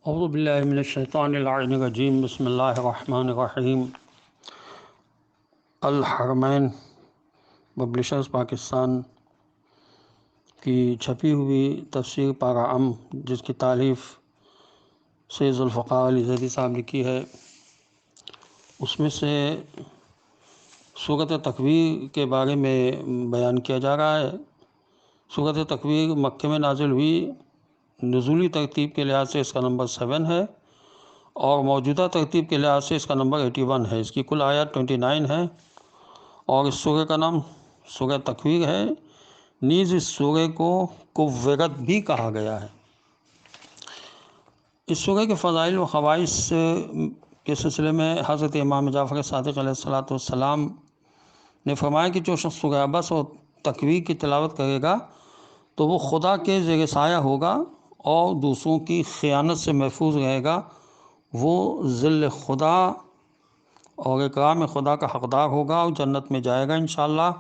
اعوذ باللہ من الشیطان اللعین الرجیم بسم اللہ الرحمن الرحیم۔ الحرمین پبلشرز پاکستان کی چھپی ہوئی تفسیر پارہ ام، جس کی تالیف سید ذوالفقار علی زیدی صاحب نے کی ہے، اس میں سے سورۃ تکویر کے بارے میں بیان کیا جا رہا ہے۔ سورۃ تکویر مکہ میں نازل ہوئی، نزولی ترتیب کے لحاظ سے اس کا نمبر 7 ہے اور موجودہ ترتیب کے لحاظ سے اس کا نمبر 81 ہے۔ اس کی کل آیات 29 ہے اور اس سورہ کا نام سورہ تکویر ہے۔ نیز اس سورہ کو کورت بھی کہا گیا ہے۔ اس سورہ کے فضائل و خواص کے سلسلے میں حضرت امام جعفر صادق علیہ السلام نے فرمایا کہ جو شخص سورہ عبس اور تکویر کی تلاوت کرے گا تو وہ خدا کے زیر سایہ ہوگا اور دوسروں کی خیانت سے محفوظ رہے گا۔ وہ ذل خدا اور اکرام خدا کا حقدار ہوگا اور جنت میں جائے گا انشاءاللہ،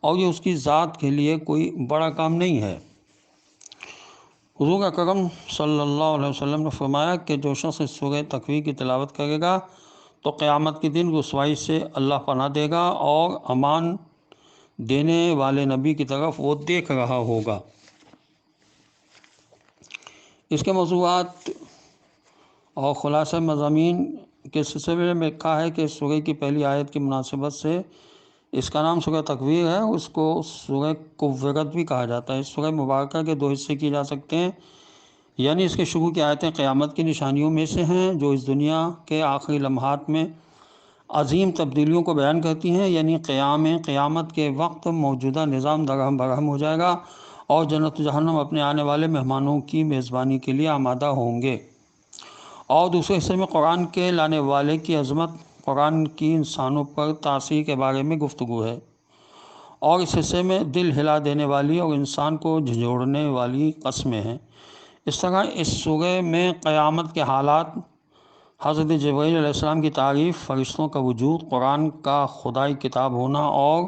اور یہ اس کی ذات کے لیے کوئی بڑا کام نہیں ہے۔ حضور اکرم صلی اللہ علیہ وسلم نے فرمایا کہ جو شخص اس سورہ تکویر کی تلاوت کرے گا تو قیامت کے دن رسوائی سے اللہ پناہ دے گا اور امان دینے والے نبی کی طرف وہ دیکھ رہا ہوگا۔ اس کے موضوعات اور خلاصہ مضامین کے سلسلے میں لکھا ہے کہ سورہ کی پہلی آیت کی مناسبت سے اس کا نام سورہ تکویر ہے، اس کو سورہ کورت بھی کہا جاتا ہے۔ اس سورہ مبارکہ کے 2 حصے کیے جا سکتے ہیں، یعنی اس کے شروع کی آیتیں قیامت کی نشانیوں میں سے ہیں جو اس دنیا کے آخری لمحات میں عظیم تبدیلیوں کو بیان کرتی ہیں، یعنی قیامت کے وقت موجودہ نظام درہم برہم ہو جائے گا اور جنت و جہنم اپنے آنے والے مہمانوں کی میزبانی کے لیے آمادہ ہوں گے۔ اور دوسرے حصے میں قرآن کے لانے والے کی عظمت، قرآن کی انسانوں پر تاثیر کے بارے میں گفتگو ہے، اور اس حصے میں دل ہلا دینے والی اور انسان کو جھنجھوڑنے والی قسمیں ہیں۔ اس طرح اس سورہ میں قیامت کے حالات، حضرت جبرائیل علیہ السلام کی تعریف، فرشتوں کا وجود، قرآن کا خدائی کتاب ہونا اور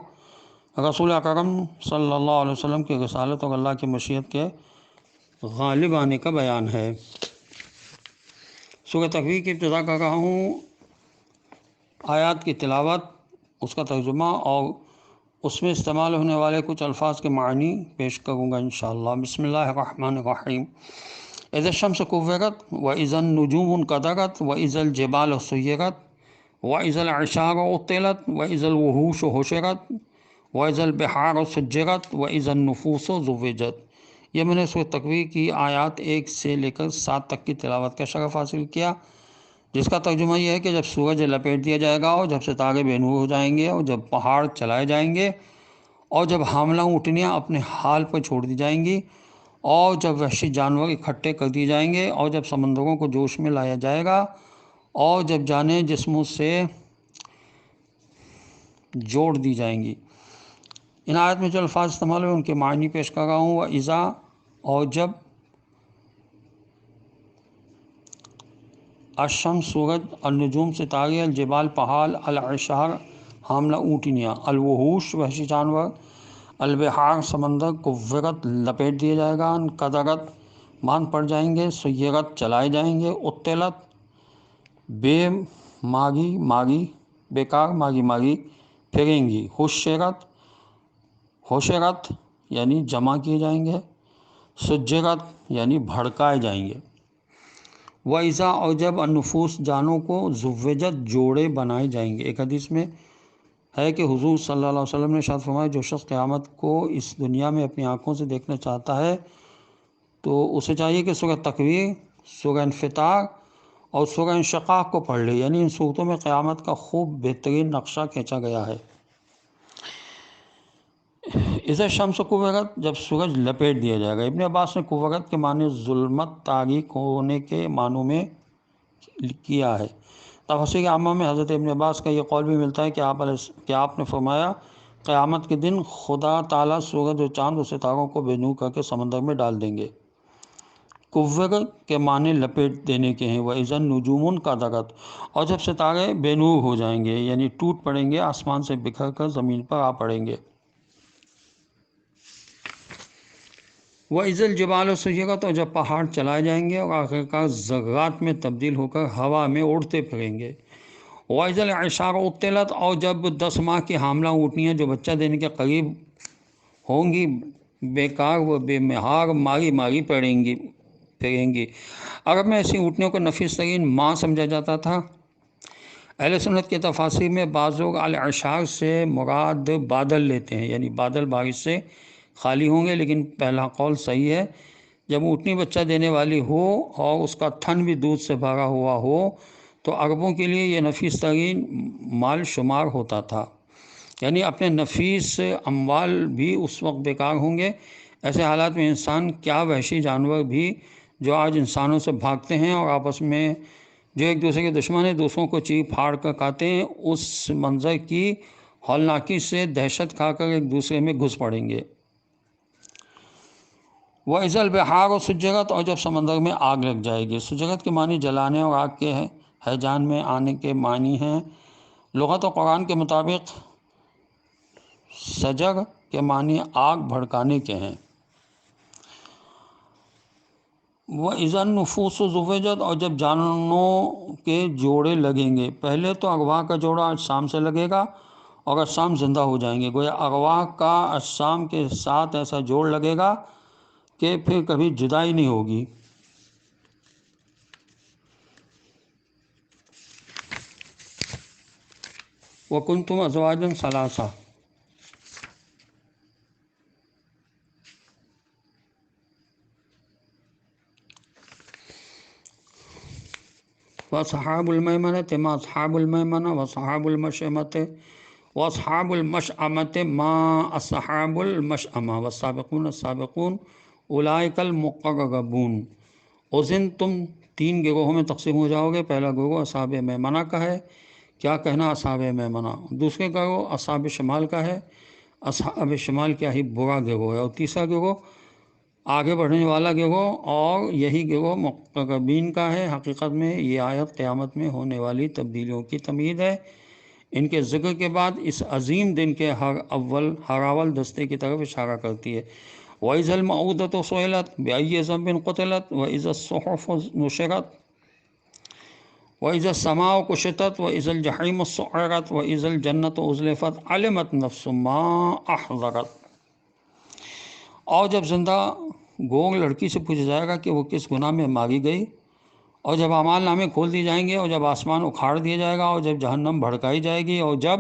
رسول اکرم صلی اللہ علیہ وسلم کی رسالت اور اللہ کی مشیت کے غالب آنے کا بیان ہے۔ سورہ تکویر کی ابتدا کر رہا ہوں، آیات کی تلاوت، اس کا ترجمہ اور اس میں استعمال ہونے والے کچھ الفاظ کے معنی پیش کروں گا انشاءاللہ۔ بسم اللہ الرحمن الرحیم۔ اذا الشمس کورت واذا النجوم انکدرت واذا الجبال سیرت واذا العشار عطلت واذا الوحوش حشرت واذا البحار سجرت واذا النفوس زوجت۔ یہ میں نے سورہ تکویر کی آیات 1 سے لے کر 7 تک کی تلاوت کا شرف حاصل کیا، جس کا ترجمہ یہ ہے کہ جب سورج لپیٹ دیا جائے گا اور جب ستارے بے نور ہو جائیں گے اور جب پہاڑ چلائے جائیں گے اور جب حاملہ اونٹنیاں اپنے حال پر چھوڑ دی جائیں گی اور جب وحشی جانور اکٹھے کر دیے جائیں گے اور جب سمندروں کو جوش میں لایا جائے گا اور جب جانیں جسموں سے جوڑ دی جائیں گی۔ ان آیت میں جو الفاظ استعمال ہوئے ان کے معنی پیش کر رہا ہوں۔ وَإِذَا، اور جب، الشمس سورج، النجوم ستارے، الجبال پہاڑ، العشار حاملہ اونٹنیاں، الوحوش وحشی جانور، البحار سمندر، کورت لپیٹ دیا جائے گا، انقدرت باندھ پڑ جائیں گے، سیرت چلائے جائیں گے، عطلت بے ماری بیکار ماری پھریں گی، حشرت یعنی جمع کیے جائیں گے، سجرت یعنی بھڑکائے جائیں گے۔ وَإِذَا، اور جب، النفوس جانوں کو، زوجت جوڑے بنائے جائیں گے۔ ایک حدیث میں ہے کہ حضور صلی اللہ علیہ وسلم نے ارشاد فرمایا جو شخص قیامت کو اس دنیا میں اپنی آنکھوں سے دیکھنا چاہتا ہے تو اسے چاہیے کہ سورہ تکویر، سورہ انفطار اور سورہ انشقاق کو پڑھ لے، یعنی ان صورتوں میں قیامت کا خوب بہترین نقشہ کھینچا گیا ہے۔ اذا الشمس کورت، جب سورج لپیٹ دیا جائے گا۔ ابن عباس نے کورت کے معنی ظلمت، تاریک ہونے کے معنوں میں کیا ہے۔ تفسیر عامہ میں حضرت ابن عباس کا یہ قول بھی ملتا ہے کہ آپ نے فرمایا قیامت کے دن خدا تعالیٰ سورج اور چاند اور ستاروں کو بے نور کر کے سمندر میں ڈال دیں گے۔ کورت کے معنی لپیٹ دینے کے ہیں۔ وَإِذَا النُّجُومُ انْكَدَرَتْ، اور جب ستارے بے نور ہو جائیں گے، یعنی ٹوٹ پڑیں گے، آسمان سے بکھر کر زمین پر آ پڑیں گے۔ وَإِذَا الْجِبَالُ سُيِّرَتْ، اور جب پہاڑ چلائے جائیں گے اور آخرکار ذرات میں تبدیل ہو کر ہوا میں اڑتے پھریں گے۔ وَإِذَا الْعِشَارُ عُطِّلَتْ، اور جب 10 ماہ کی حاملہ اونٹنیاں جو بچہ دینے کے قریب ہوں گی بیکار و بے مہار ماری ماری پھریں گی۔ عرب میں ایسی اونٹنیوں کو نفیس ترین ماں سمجھا جاتا تھا۔ اہل سنت کے تفاسیر میں بعض لوگ العشار سے مراد بادل لیتے ہیں، یعنی بادل بارش سے خالی ہوں گے، لیکن پہلا قول صحیح ہے۔ جب اونٹنی بچہ دینے والی ہو اور اس کا تھن بھی دودھ سے بھرا ہوا ہو تو عربوں کے لیے یہ نفیس ترین مال شمار ہوتا تھا، یعنی اپنے نفیس اموال بھی اس وقت بیکار ہوں گے۔ ایسے حالات میں انسان کیا وحشی جانور بھی جو آج انسانوں سے بھاگتے ہیں اور آپس میں جو ایک دوسرے کے دشمن ہیں، دوسروں کو چیر پھاڑ کر کھاتے ہیں، اس منظر کی ہولناکی سے دہشت کھا کر ایک دوسرے میں گھس پڑیں گے۔ وَإِذَا الْبِحَارُ سُجِّرَتْ، اور جب سمندر میں آگ لگ جائے گی۔ سجرت کے معنی جلانے اور آگ کے ہیجان میں آنے کے معنی ہیں۔ لغت و قرآن کے مطابق سجر کے معنی آگ بھڑکانے کے ہیں۔ وَإِذَا النُّفُوسُ زُوِّجَتْ، اور جب جانوں کے جوڑے لگیں گے۔ پہلے تو اغوا کا جوڑا اجسام سے لگے گا اور اجسام زندہ ہو جائیں گے، گویا اغوا کا اجسام کے ساتھ ایسا جوڑ لگے گا کہ پھر کبھی جدائی نہیں ہوگی۔ وَكُنْتُمْ أَزْوَاجًا ثَلَاثَةً، وَأَصْحَابُ الْمَيْمَنَةِ مَا أَصْحَابُ الْمَيْمَنَةِ وَأَصْحَابُ الْمَشْأَمَةِ وَأَصْحَابُ الْمَشْأَمَةِ مَا أَصْحَابُ الْمَشْأَمَةِ وَالسَّابِقُونَ السَّابِقُونَ أُولَئِكَ الْمُقَرَّبُونَ۔ اس دن تم 3 گروہوں میں تقسیم ہو جاؤ گے۔ پہلا گروہ اصحاب میمنہ کا ہے، کیا کہنا اصحاب میمنہ۔ دوسرے گروہ اصحاب شمال کا ہے، اصحاب شمال کیا ہی برا گروہ ہے۔ اور تیسرا گروہ آگے بڑھنے والا گروہ، اور یہی گروہ مقربین کا ہے۔ حقیقت میں یہ آیت قیامت میں ہونے والی تبدیلیوں کی تمہید ہے۔ ان کے ذکر کے بعد اس عظیم دن کے ہر اول دستے کی طرف اشارہ کرتی ہے۔ وَإِذَا الْمَوْءُودَةُ سُئِلَتْ بِأَيِّ ذَنبٍ قُتِلَتْ وَإِذَا الصُّحُفُ نُشِرَتْ وَإِذَا السَّمَاءُ كُشِطَتْ وَإِذَا الْجَحِيمُ سُعِّرَتْ وَإِذَا الْجَنَّةُ أُزْلِفَتْ عَلِمَتْ نَفْسٌ مَّا أَحْضَرَتْ۔ اور جب زندہ گور لڑکی سے پوچھا جائے گا کہ وہ کس گناہ میں ماری گئی، اور جب اعمال نامے کھول دی جائیں گے، اور جب آسمان اکھاڑ دیا جائے گا، اور جب جہنم بھڑکائی جائے گی، اور جب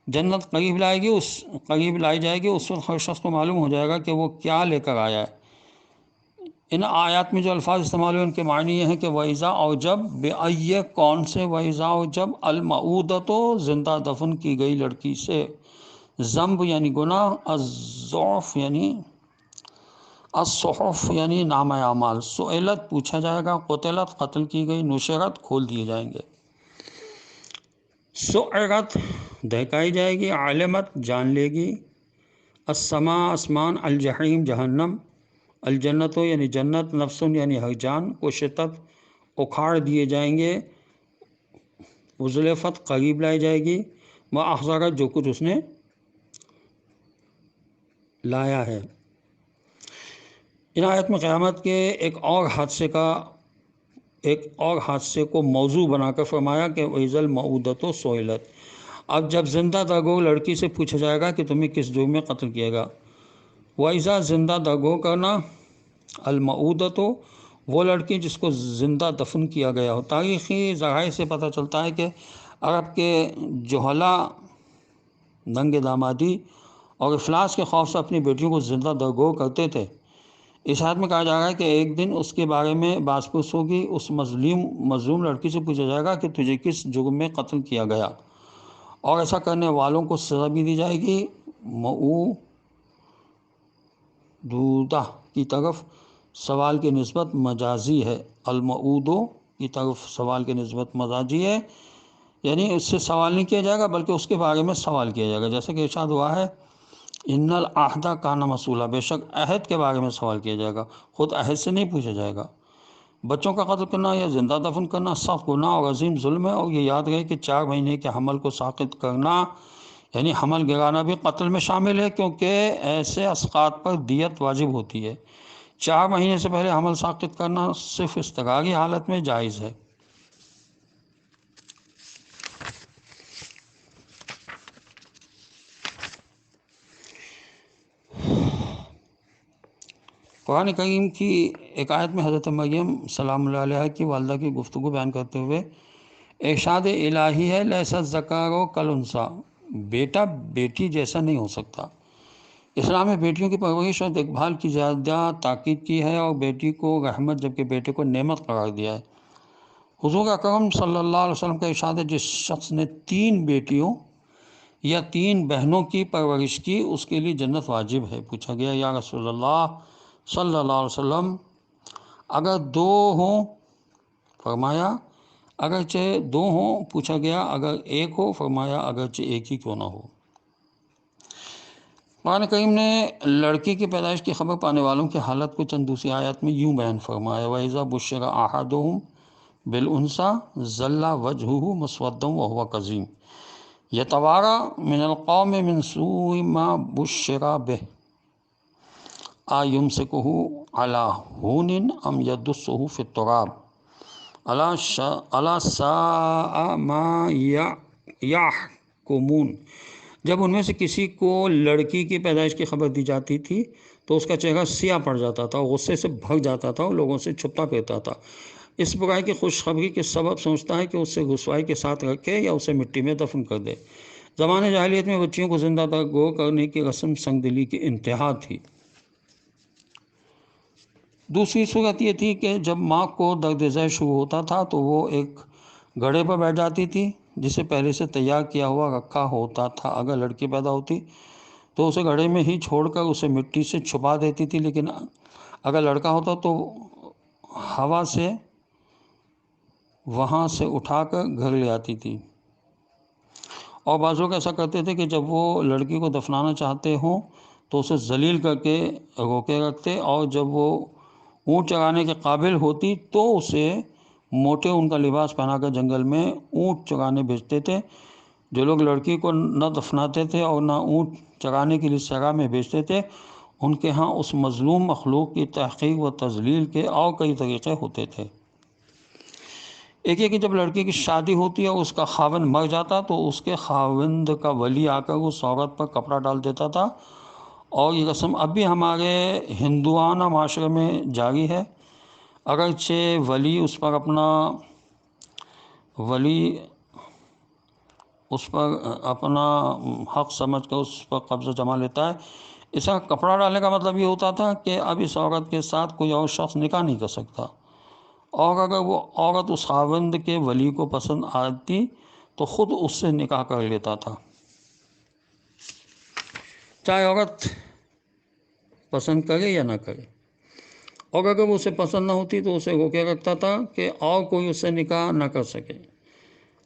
جنت قریب لائی جائے گی، اس وقت ہر شخص کو معلوم ہو جائے گا کہ وہ کیا لے کر آیا ہے۔ ان آیات میں جو الفاظ استعمال ہوئے ان کے معنی یہ ہیں کہ وَإِذَا، اور جب، بِأَيِّ کون سے، وَإِذَا اور جب، الْمَوْءُودَةُ زندہ دفن کی گئی لڑکی سے، ذنب یعنی گناہ، الضعف یعنی الصحف یعنی نامہ اعمال، سئلت پوچھا جائے گا، قتلت قتل کی گئی، نشرت کھول دیے جائیں گے، سعرت دہکائی جائے گی، علمت جان لے گی، السماء آسمان، الجحیم جہنم، الجنت یعنی جنت، نفس یعنی ہر جان، کشطت اکھاڑ دیے جائیں گے، ازلفت قریب لائی جائے گی، واحضرت جو کچھ اس نے لایا ہے۔ ان آیت میں قیامت کے ایک اور حادثے کو موضوع بنا کر فرمایا کہ وَإِذَا الْمَوْءُودَةُ سُئِلَتْ۔ اب جب زندہ درگور لڑکی سے پوچھا جائے گا کہ تمہیں کس جرم میں قتل کیے گا۔ وَإِذَا زندہ درگور کرنا، الْمَوْءُودَةُ وہ لڑکی جس کو زندہ دفن کیا گیا ہو۔ تاریخی ذرائع سے پتہ چلتا ہے کہ عرب کے جوہلا ننگ دامادی اور افلاس کے خوف سے اپنی بیٹیوں کو زندہ درگور کرتے تھے۔ اس آیت میں کہا جا رہا ہے کہ ایک دن اس کے بارے میں بحث پوچھ ہوگی، اس مظلوم لڑکی سے پوچھا جائے گا کہ تجھے کس جرم میں قتل کیا گیا، اور ایسا کرنے والوں کو سزا بھی دی جائے گی۔ موعودہ کی طرف سوال کی نسبت مجازی ہے، المعودو کی طرف سوال کی نسبت مجازی ہے، یعنی اس سے سوال نہیں کیا جائے گا بلکہ اس کے بارے میں سوال کیا جائے گا، جیسے کہ ارشاد ہوا ہے ان العہد کان مسئولا، بے شک عہد کے بارے میں سوال کیا جائے گا، خود عہد سے نہیں پوچھا جائے گا۔ بچوں کا قتل کرنا یا زندہ دفن کرنا سخت گناہ اور عظیم ظلم ہے، اور یہ یاد رہے کہ 4 مہینے کے حمل کو ساقط کرنا یعنی حمل گرانا بھی قتل میں شامل ہے، کیونکہ ایسے اسقاط پر دیت واجب ہوتی ہے۔ 4 مہینے سے پہلے حمل ساقط کرنا صرف اضطراری حالت میں جائز ہے۔ قرآن کریم کی ایک آیت میں حضرت مریم سلام اللہ علیہ کی والدہ کی گفتگو بیان کرتے ہوئے ارشاد الہی ہے لیس الذکر کالانثی، بیٹا بیٹی جیسا نہیں ہو سکتا۔ اسلام میں بیٹیوں کی پرورش اور دیکھ بھال کی زیادہ تاکید کی ہے اور بیٹی کو رحمت جبکہ بیٹے کو نعمت قرار دیا ہے۔ حضور اکرم صلی اللہ علیہ وسلم کا ارشاد ہے جس شخص نے 3 بیٹیوں یا 3 بہنوں کی پرورش کی اس کے لیے جنت واجب ہے۔ پوچھا گیا یا رسول اللہ صلی اللہ علیہ وسلم اگر 2 ہوں؟ فرمایا اگرچہ 2 ہوں۔ پوچھا گیا اگر 1 ہو؟ فرمایا اگرچہ 1 ہی کیوں نہ ہو۔ قرآن کریم نے لڑکی کی پیدائش کی خبر پانے والوں کی حالت کو چند دوسری آیات میں یوں بیان فرمایا وَإِذَا بُشِّرَ أَحَدُهُم بِالْأُنثىٰ ظَلَّ وَجْهُهُ مُسْوَدًّا وَهُوَ كَظِيمٌ يَتَوَارَىٰ مِنَ الْقَوْمِ مِنْ سُوءِ مَا بُشِّرَ بِهِ أَيُمْسِكُهُ عَلَىٰ هُونٍ أَمْ يَدُسُّهُ فِي التُّرَابِ أَلَا سَاءَ مَا يَحْكُمُونَ۔ جب ان میں سے کسی کو لڑکی کی پیدائش کی خبر دی جاتی تھی تو اس کا چہرہ سیاہ پڑ جاتا تھا، غصے سے بھگ جاتا تھا اور لوگوں سے چھپتا پھرتا تھا۔ اس برائی کی خوشخبری کے سبب سوچتا ہے کہ اس سے رسوائی کے ساتھ رکھے یا اسے مٹی میں دفن کر دے۔ زمانے جاہلیت میں بچیوں کو زندہ داغ کرنے کی رسم سنگ دلی کی انتہا تھی۔ دوسری صورت یہ تھی کہ جب ماں کو درد ذیل شروع ہوتا تھا تو وہ ایک گھڑے پر بیٹھ جاتی تھی جسے پہلے سے تیار کیا ہوا رکھا ہوتا تھا۔ اگر لڑکی پیدا ہوتی تو اسے گھڑے میں ہی چھوڑ کر اسے مٹی سے چھپا دیتی تھی، لیکن اگر لڑکا ہوتا تو ہوا سے وہاں سے اٹھا کر گھر لے آتی تھی۔ اور بعض لوگ ایسا کرتے تھے کہ جب وہ لڑکی کو دفنانا چاہتے ہوں تو اسے ذلیل کر کے روکے رکھتے، اور جب وہ اونٹ چرانے کے قابل ہوتی تو اسے موٹے اون کا لباس پہنا کر جنگل میں اونٹ چرانے بھیجتے تھے۔ جو لوگ لڑکی کو نہ دفناتے تھے اور نہ اونٹ چرانے کے لیے صحرا میں بھیجتے تھے ان کے ہاں اس مظلوم مخلوق کی تحقیر و تذلیل کے اور کئی طریقے ہوتے تھے۔ ایک یہ کہ جب لڑکی کی شادی ہوتی اور اس کا خاوند مر جاتا تو اس کے خاوند کا ولی آ کر اس عورت پر کپڑا ڈال دیتا تھا، اور یہ رسم اب بھی ہمارے ہندوانہ معاشرے میں جاری ہے۔ اگرچہ ولی اس پر اپنا حق سمجھ کر اس پر قبضہ جما لیتا ہے۔ اس کا کپڑا ڈالنے کا مطلب یہ ہوتا تھا کہ اب اس عورت کے ساتھ کوئی اور شخص نکاح نہیں کر سکتا، اور اگر وہ عورت اس خاوند کے ولی کو پسند آتی تو خود اس سے نکاح کر لیتا تھا، چاہے عورت پسند کرے یا نہ کرے۔ اور اگر وہ اسے پسند نہ ہوتی تو اسے روکے رکھتا تھا کہ اور کوئی اس سے نکاح نہ کر سکے۔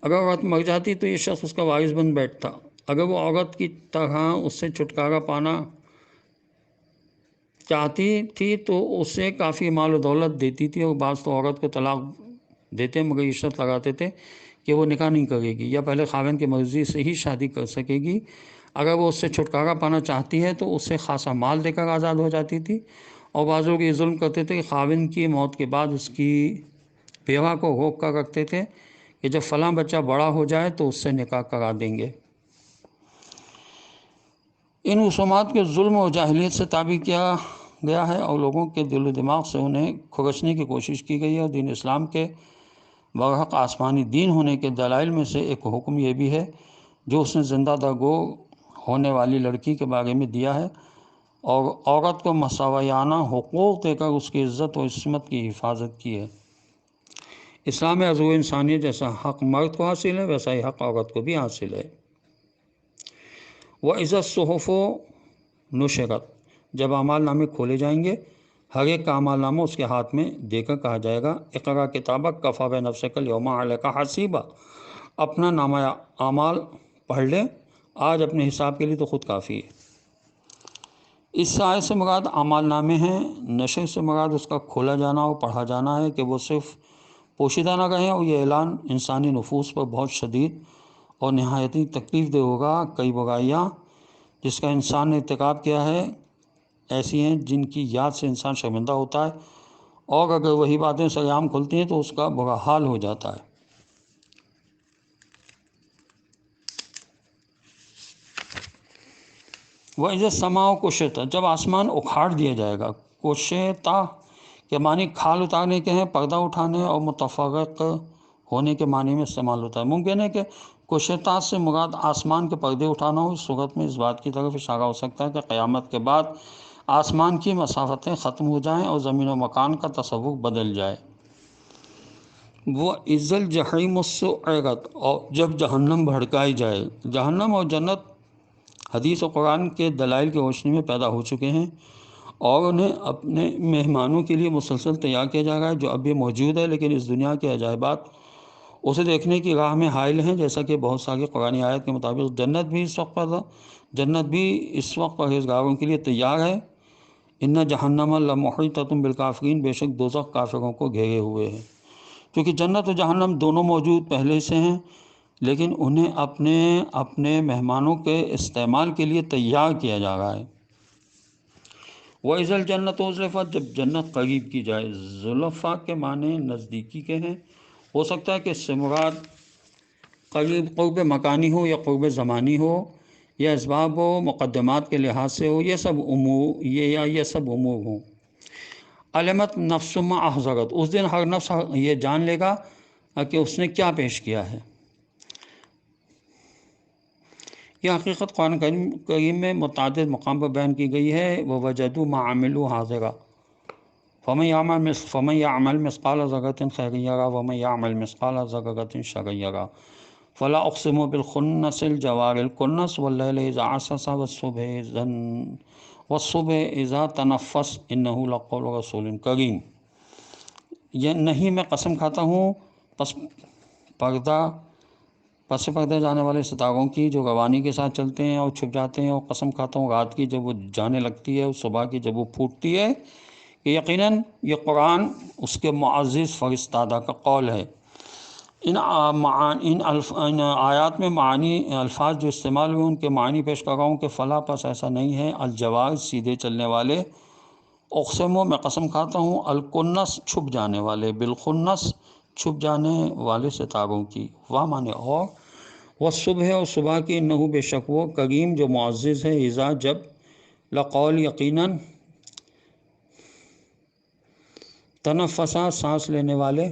اگر عورت مر جاتی تو یہ شخص اس کا وارث بن بیٹھتا۔ اگر وہ عورت کی طرح اس سے چھٹکارا پانا چاہتی تھی تو اسے کافی مال و دولت دیتی تھی، اور بعض تو عورت کو طلاق دیتے مگر یہ شرط لگاتے تھے کہ وہ نکاح نہیں کرے گی یا پہلے خاوند کی مرضی سے ہی شادی کر سکے گی۔ اگر وہ اس سے چھٹکارا پانا چاہتی ہے تو اسے خاصا مال دے کر آزاد ہو جاتی تھی، اور بعض لوگ یہ ظلم کرتے تھے کہ خاوند کی موت کے بعد اس کی بیوہ کو روک کر رکھتے تھے کہ جب فلاں بچہ بڑا ہو جائے تو اس سے نکاح کرا دیں گے۔ ان رسومات کے ظلم اور جاہلیت سے تعبیر کیا گیا ہے اور لوگوں کے دل و دماغ سے انہیں کھرچنے کی کوشش کی گئی ہے، اور دین اسلام کے برحق آسمانی دین ہونے کے دلائل میں سے ایک حکم یہ بھی ہے جو اس نے زندہ درگور ہونے والی لڑکی کے بارے میں دیا ہے، اور عورت کو مساویانہ حقوق دے کر اس کی عزت و عصمت کی حفاظت کی ہے۔ اسلام میں عضو انسانیت جیسا حق مرد کو حاصل ہے ویسا ہی حق عورت کو بھی حاصل ہے۔ وَإِذَا الصُّحُفُ نُشِرَتْ، جب اعمال نامے کھولے جائیں گے ہر ایک کا اعمال نامہ اس کے ہاتھ میں دے کر کہا جائے گا اقرأ کتابک کفیٰ بنفسک اليوم علیک حسیبا، اپنا نامہ اعمال پڑھ لے، آج اپنے حساب کے لیے تو خود کافی ہے۔ اس آیت سے مراد اعمال نامے ہیں۔ نشر سے مراد اس کا کھولا جانا اور پڑھا جانا ہے کہ وہ صرف پوشیدہ نہ رہیں، اور یہ اعلان انسانی نفوس پر بہت شدید اور نہایت تکلیف دہ ہوگا۔ کئی برائیاں جس کا انسان نے ارتکاب کیا ہے ایسی ہیں جن کی یاد سے انسان شرمندہ ہوتا ہے، اور اگر وہی باتیں سرعام کھلتی ہیں تو اس کا برا حال ہو جاتا ہے۔ وَإِذَا السَّمَاءُ كُشِطَتْ، جب آسمان اکھاڑ دیا جائے گا۔ کشطہ کے معنی کھال اتارنے کے ہیں، پردہ اٹھانے اور متفرق ہونے کے معنی میں استعمال ہوتا ہے۔ ممکن ہے کہ کشطہ سے مراد آسمان کے پردے اٹھانا ہو۔ اس صورت میں اس بات کی طرف اشارہ ہو سکتا ہے کہ قیامت کے بعد آسمان کی مسافتیں ختم ہو جائیں اور زمین و مکان کا تصور بدل جائے۔ وَإِذَا الْجَحِيمُ سُعِّرَتْ، اور جب جہنم بھڑکائی جائے۔ جہنم اور جنت حدیث و قرآن کے دلائل کی روشنی میں پیدا ہو چکے ہیں اور انہیں اپنے مہمانوں کے لیے مسلسل تیار کیا جا رہا ہے، جو اب بھی موجود ہے، لیکن اس دنیا کے عجائبات اسے دیکھنے کی راہ میں حائل ہیں، جیسا کہ بہت ساری قرآنی آیت کے مطابق جنت بھی اس وقت پرہیزگاروں کے لیے تیار ہے۔ ان جہنم لمحیطۃ بالکافرین، بے شک دوزخ کافروں کو گھیرے ہوئے ہے۔ کیونکہ جنت و جہنم دونوں موجود پہلے سے ہیں، لیکن انہیں اپنے مہمانوں کے استعمال کے لیے تیار کیا جا رہا ہے۔ وَإِذَا الْجَنَّةُ أُزْلِفَتْ، جب جنت قریب کی جائے۔ زلفا کے معنی نزدیکی کے ہیں، ہو سکتا ہے کہ اس سے مراد قرب مکانی ہو یا قرب زمانی ہو، یا اسباب و مقدمات کے لحاظ سے ہو، یہ سب امور ہوں۔ علمت نفس ما احضرت، اس دن ہر نفس یہ جان لے گا کہ اس نے کیا پیش کیا ہے۔ یہ حقیقت قرآن کریم میں متعدد مقام پر بیان کی گئی ہے۔ وَوَجَدُوا مَا عَمِلُوا حَاضِرًا فَمَن يَعْمَلْ مِثْقَالَ ذَرَّةٍ خَيْرًا يَرَهُ وَمَن يَعْمَلْ مِثْقَالَ ذَرَّةٍ شَرًّا يَرَهُ فَلَا أُقْسِمُ بِالْخُنَّسِ الْجَوَارِ الْكُنَّسِ وَاللَّيْلِ إِذَا عَسْعَسَ وَالصُّبْحِ إِذَا تَنَفَّسَ إِنَّهُ لَقَوْلُ رَسُولٍ کریم۔ یہ نہیں میں قسم کھاتا ہوں پس پردہ جانے والے ستاروں کی جو روانی کے ساتھ چلتے ہیں اور چھپ جاتے ہیں، اور قسم کھاتا ہوں رات کی جب وہ جانے لگتی ہے اور صبح کی جب وہ پھوٹتی ہے، کہ یقیناً یہ قرآن اس کے معزز فرستادہ کا قول ہے۔ ان آیات میں الفاظ جو استعمال ہوئے ان کے معنی پیش کر رہا ہوں کہ فلاں پس ایسا نہیں ہے، الجوار سیدھے چلنے والے، اقسموں میں قسم کھاتا ہوں، الکنس چھپ جانے والے، بالخنس چھپ جانے والے ستاروں کی، واہ مانے اور، والصبح اور صبح کی، انہو بے شک وہ، کریم جو معزز ہے، اذا جب، لقول یقیناً، تنفسا سانس لینے والے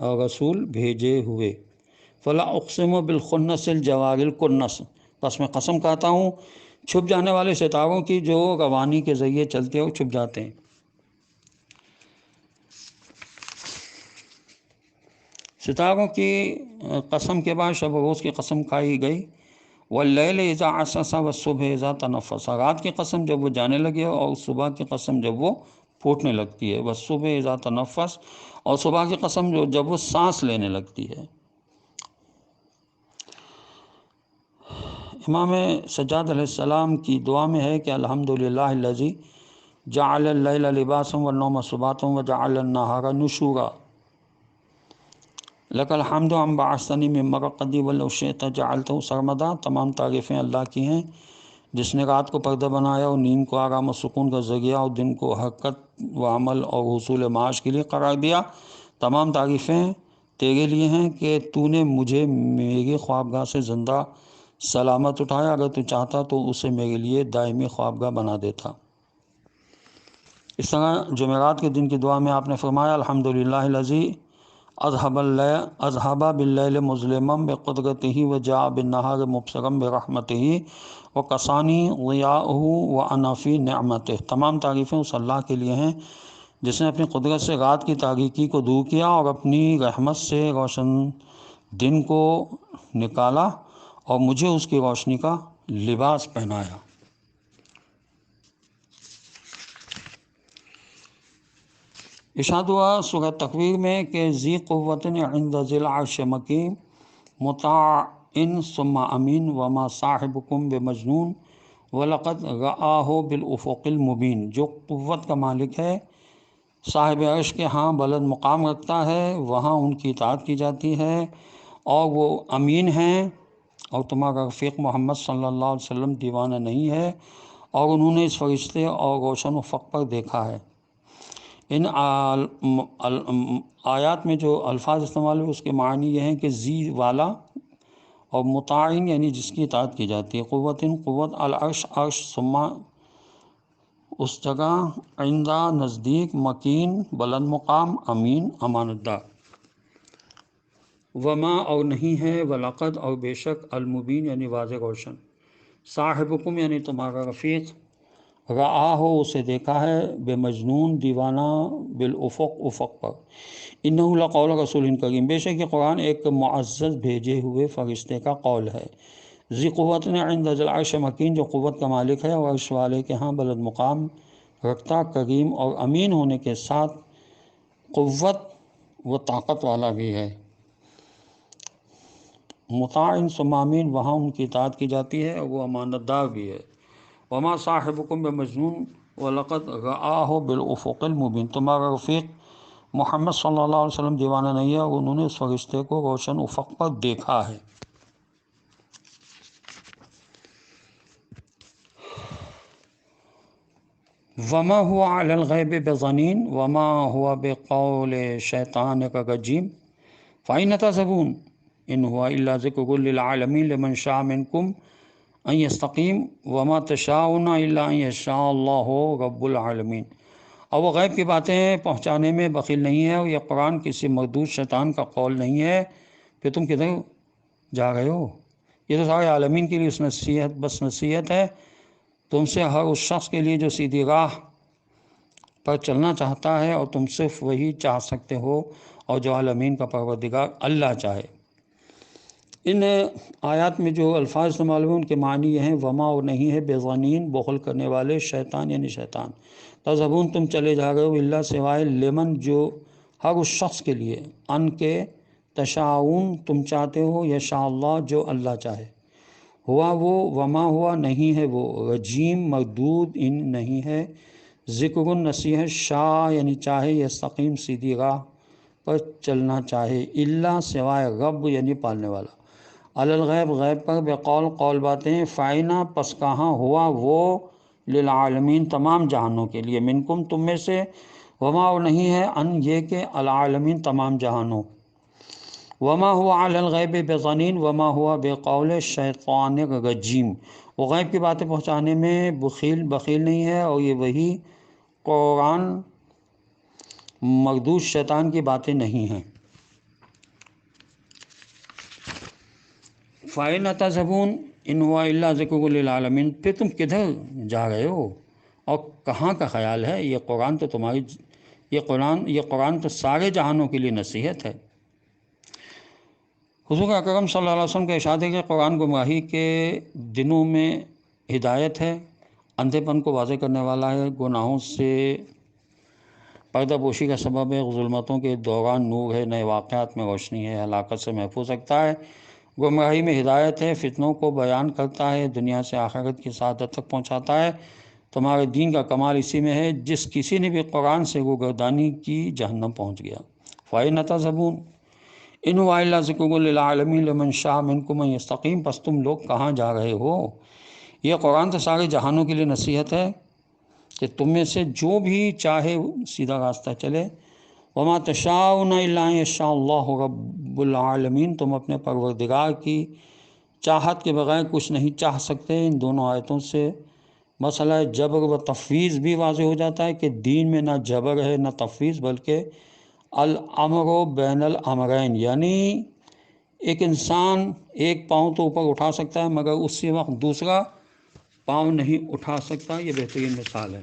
اور رسول بھیجے ہوئے۔ فلا اقسم بالخنس الجوار الکنس، بس میں قسم کھاتا ہوں چھپ جانے والے ستاروں کی جو روانی کے ذریعے چلتے اور چھپ جاتے ہیں۔ ستاروں کی قسم کے بعد شب و روز کی قسم کھائی گئی۔ واللیل اذا عسعس والصبح اذا تنفس، رات کی قسم جب وہ جانے لگے اور صبح کی قسم جب وہ پھوٹنے لگتی ہے۔ والصبح اذا تنفس، اور صبح کی قسم جب وہ سانس لینے لگتی ہے۔ امام سجاد علیہ السلام کی دعا میں ہے کہ الحمدللہ الذی جعل اللیل لباسا والنوم سباتا وجعل النہار نشورا، لک الحمد ان بعثتنی من مرقدی ولو شئت جعلتہ سرمدا، تمام تعریفیں اللہ کی ہیں جس نے رات کو پردہ بنایا اور نیند کو آرام و سکون کا ذریعہ اور دن کو حرکت و عمل اور حصول معاش کے لیے قرار دیا۔ تمام تعریفیں تیرے لیے ہیں کہ تو نے مجھے میری خوابگاہ سے زندہ سلامت اٹھایا، اگر تو چاہتا تو اسے میرے لیے دائمی خوابگاہ بنا دیتا۔ اس طرح جمعرات کے دن کی دعا میں آپ نے فرمایا الحمدللہ الذی اذھب باللیل مظلما بقدرتہ وجاء بالنہار مبصرا برحمتہ وکسانی ضیاءہ وانا فی نعمتہ، تمام تعریفیں اس اللہ کے لیے ہیں جس نے اپنی قدرت سے رات کی تاریکی کو دور کیا اور اپنی رحمت سے روشن دن کو نکالا اور مجھے اس کی روشنی کا لباس پہنایا۔ ارشاد ہوا سورہ تکویر میں کہ ذی قوت عند ذی العرش مکین مطاع ثم امین وما صاحبکم بمجنون ولقد رآہ بالافق المبین، جو قوت کا مالک ہے، صاحب عرش کے ہاں بلند مقام رکھتا ہے، وہاں ان کی اطاعت کی جاتی ہے اور وہ امین ہیں، اور تمہارا رفیق محمد صلی اللہ علیہ وسلم دیوانہ نہیں ہے، اور انہوں نے اس فرشتے اور روشن افق پر دیکھا ہے۔ ان آیات میں جو الفاظ استعمال ہوئے اس کے معنی یہ ہیں کہ ذی والا، اور مطاعن یعنی جس کی اطاعت کی جاتی ہے، قوتن قوت، العرش عرش، ثم اس جگہ، عندہ نزدیک، مکین بلند مقام، امین امانت دار، وما اور نہیں ہے، ولقد اور بے شک، المبین یعنی واضح روشن، صاحبکم یعنی تمہارا رفیق، رآ ہو اسے دیکھا ہے، بے مجنون دیوانہ، بالافق افق پر، انہ لقول رسول کریم، بے شک یہ قرآن ایک معزز بھیجے ہوئے فرشتے کا قول ہے، ذی قوت عند ذی العرش مکین، جو قوت کا مالک ہے اور عرش والے کے ہاں بلند مقام رکھتا، کریم اور امین ہونے کے ساتھ قوت و طاقت والا بھی ہے، مطاع ثم امین، وہاں ان کی اطاعت کی جاتی ہے اور وہ امانت دار بھی ہے، وما صاحبکم بمجنون ولقد رآہ بالافق المبین، تمہارا رفیق محمد صلی اللہ علیہ وسلم دیوانہ نہیں ہے اور انہوں نے اس فرشتے کو روشن افق پر دیکھا ہے۔ وما هو علی الغیب بضنین وما هو بقول شیطان رجیم فإن تذهبون ان هو الا ذکر للعالمین لمن شاء منکم ان یستقیم وما تشاءون الا ان یشاء اللہ رب العالمین، اور وہ غیب کی باتیں پہنچانے میں بخیل نہیں ہے، اور یہ قرآن کسی مردود شیطان کا قول نہیں ہے، پھر تم کدھر جا رہے ہو؟ یہ تو سارے عالمین کے لیے اس نصیحت بس نصیحت ہے، تم سے ہر اس شخص کے لیے جو سیدھی راہ پر چلنا چاہتا ہے، اور تم صرف وہی چاہ سکتے ہو اور جو عالمین کا پروردگار اللہ چاہے۔ ان آیات میں جو الفاظ استعمال ہوئے ان کے معنی یہ ہیں، وما اور نہیں ہے، بظنین بخل کرنے والے، شیطان یعنی شیطان، تذہبون تم چلے جا رہے ہو، اللہ سوائے، لمن جو ہر اس شخص کے لیے، ان کے، تشاؤون تم چاہتے ہو، یشاء اللہ جو اللہ چاہے، ہوا وہ، وما ہوا نہیں ہے وہ، رجیم مردود ان نہیں ہے، ذکر نصیحت، شاء یعنی چاہے، یستقیم سیدھی راہ پر چلنا چاہے، اللہ سوائے، رب یعنی پالنے والا، علی الغیب غیب پر، بقول قول باتیں، فائنہ پس کہاں، ہوا وہ، للعالمین تمام جہانوں کے لیے، منکم تم میں سے، وما اور نہیں ہے، ان یہ کہ، العالمین تمام جہانوں، وما ہوا علی الغیب بضنین وما ہوا بقول شیطان رجیم، وہ غیب کی باتیں پہنچانے میں بخیل نہیں ہے، اور یہ وہی قرآن مردود شیطان کی باتیں نہیں ہیں۔ فَإِنْ تَذْهَبُونَ إِنْ هُوَ إِلَّا ذِكْرٌ لِلْعَالَمِينَ، پھر تم کدھر جا رہے ہو اور کہاں کا خیال ہے؟ یہ قرآن تو قرآن تو سارے جہانوں کے لیے نصیحت ہے۔ حضور اکرم صلی اللہ علیہ وسلم کا ارشاد ہے کہ قرآن گمراہی کے دنوں میں ہدایت ہے، اندھے پن کو واضح کرنے والا ہے، گناہوں سے پردہ پوشی کا سبب ہے، ظلمتوں کے دوران نور ہے، نئے واقعات میں روشنی ہے، ہلاکت سے محفوظ رکھتا ہے، گمراہی میں ہدایت ہے، فتنوں کو بیان کرتا ہے، دنیا سے آخرت کی سعادت تک پہنچاتا ہے۔ تمہارے دین کا کمال اسی میں ہے، جس کسی نے بھی قرآن سے روگردانی کی جہنم پہنچ گیا۔ فَإِنْ تَذْهَبُونَ إِنْ هُوَ إِلَّا ذِكْرٌ لِلْعَالَمِينَ لِمَنْ شَاءَ مِنْكُمْ أَنْ يَسْتَقِيمَ، پس تم لوگ کہاں جا رہے ہو؟ یہ قرآن تو سارے جہانوں کے لیے نصیحت ہے کہ تم میں سے جو بھی چاہے سیدھا راستہ چلے، وما تشاؤون الا ان یشاء اللہ رب العالمین، تم اپنے پروردگار کی چاہت کے بغیر کچھ نہیں چاہ سکتے۔ ان دونوں آیتوں سے مسئلہ جبر و تفویض بھی واضح ہو جاتا ہے کہ دین میں نہ جبر ہے نہ تفویض، بلکہ الامر بین الامرین، یعنی ایک انسان ایک پاؤں تو اوپر اٹھا سکتا ہے مگر اسی وقت دوسرا پاؤں نہیں اٹھا سکتا۔ یہ بہترین مثال ہے۔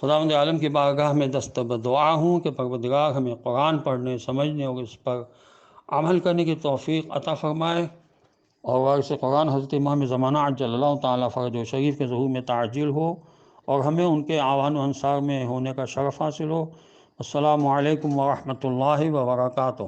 خداوند عالم کی بارگاہ میں دست دعا ہوں کہ پروردگار ہمیں قرآن پڑھنے، سمجھنے اور اس پر عمل کرنے کی توفیق عطا فرمائے، اور وارث قرآن حضرت امام زمانہ عجل اللہ تعالیٰ فرج و شریف کے ظہور میں تعجیل ہو، اور ہمیں ان کے اعوان و انصار میں ہونے کا شرف حاصل ہو۔ السلام علیکم ورحمۃ اللہ وبرکاتہ۔